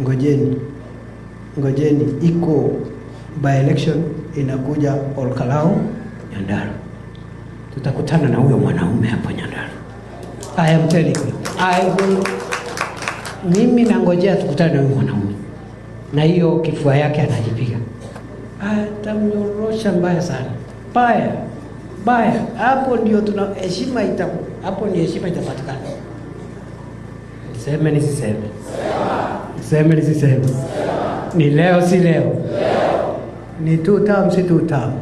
ngojeni iko by election inakuja Olkalau Nyandarua. Tutakutana na huyo mwanaume hapo Nyandarua. I am telling you. Mimi nangojea tukutane na huyo mwanaume. Na hiyo kifua yake anajipiga. Atamnyorosha mbaya sana. Baya. Hapo ndio tuna heshima hapo ni heshima itapatikana. Sema nisiseme. Sema nisiseme. Ni leo si leo. Ni 2 term si 2 term.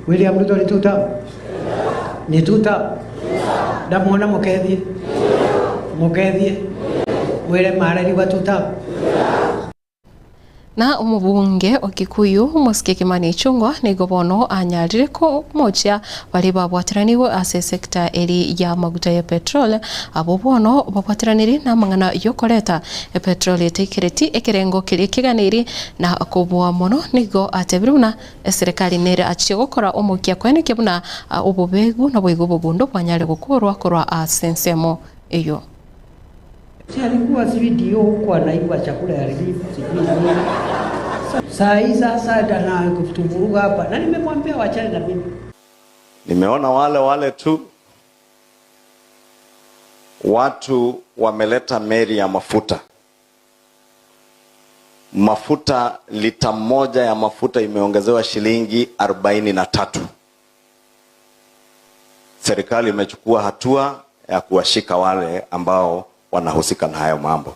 William Ruto ni 2 term. Ni 2 term. Ndamwona mukethie. Wele marari wa 2 term. Na umubunge wa Kikuyu Mosike Kimani Ichung'wah nigo bono anyarire ko moja bali babwatiraniwe ase sekta eri ya maguta ya petrol abo bono babwatiranire na mang'ana yokoreta petrol etekereti ekerengo kiri kiganiri na kubwa mono nigo atebiruna serikali nere achiye gukora omukia kwene kibuna obubegu na bwigo bugundo bwanyare gukorwa asensemo eyo. Alikuwa video huko anaiba chakula ya relief saa hii sasa na kutuvuruga hapa na nimemwambia waachane na mimi. Nimeona wale tu watu wameleta meli ya mafuta lita moja ya mafuta imeongezewa shilingi 43. Serikali imechukua hatua ya kuwashika wale ambao wanahusika na hayo mambo.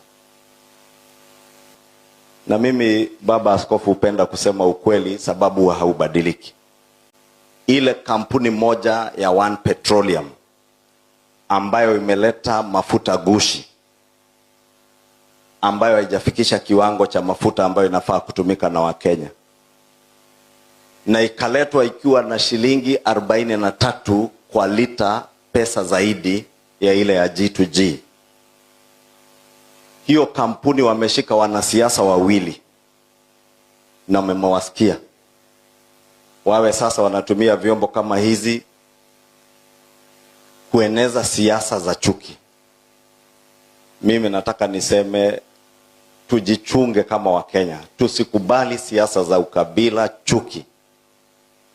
Na mimi baba askofu hupenda kusema ukweli sababu haubadiliki. Ile kampuni moja ya One Petroleum ambayo imeleta mafuta gushi ambayo haijafikisha kiwango cha mafuta ambayo inafaa kutumika na Wakenya, na ikaletwa ikiwa na shilingi 43 kwa lita, pesa zaidi ya ile ya G2G. Hiyo kampuni wameshika wanasiasa wawili na mmewasikia. Wawe sasa wanatumia vyombo kama hizi kueneza siasa za chuki. Mimi nataka niseme tujichunge kama Wakenya. Tusikubali siasa za ukabila, chuki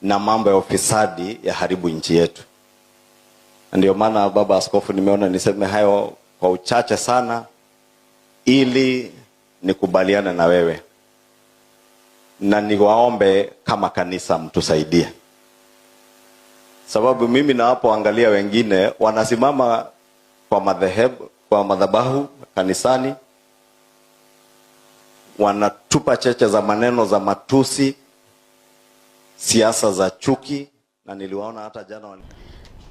na mambo ya ufisadi ya haribu nchi yetu. Ndio maana baba askofu nimeona niseme hayo kwa uchache sana ili nikubaliane na wewe na niwaombe kama kanisa mtusaidie. Sababu mimi napoangalia wengine wanasimama kwa madhabahu kanisani, wanatupa cheche za maneno za matusi, siasa za chuki, na niliwaona hata jana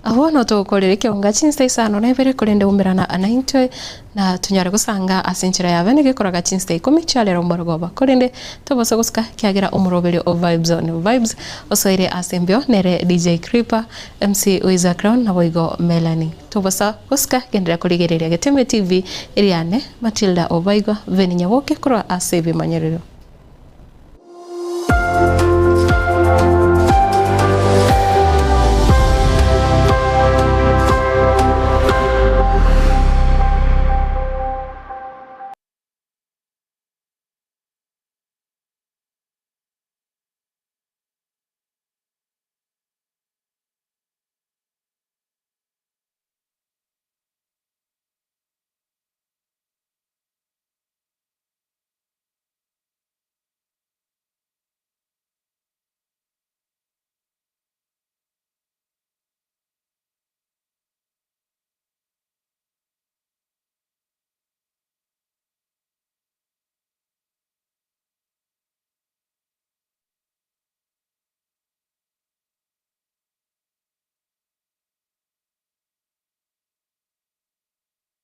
Ahono to kolere ke onga chinsta isano na ibere kolende umbirana anaintwe na tunyara gusanga asenchira ya bene ge koraga chinsta ikomi chale romborogoba kolende tobosa guska kiagira umurobere of vibes on vibes osoire asembio nere DJ Creeper MC Wiza Crown na boigo Melanie tobosa guska gendera kurigereria Geteme TV Iriane Matilda Obaigo veni nyawoke kora asebe manyerero.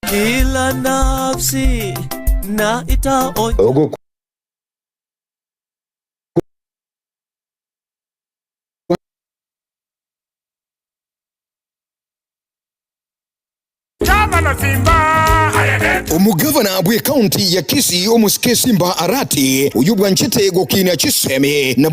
Kila nafsi na itaonja Omugavana abwe county ya Kisii Omusikesi Simba Arati uyubwa nchete gokina chisemi na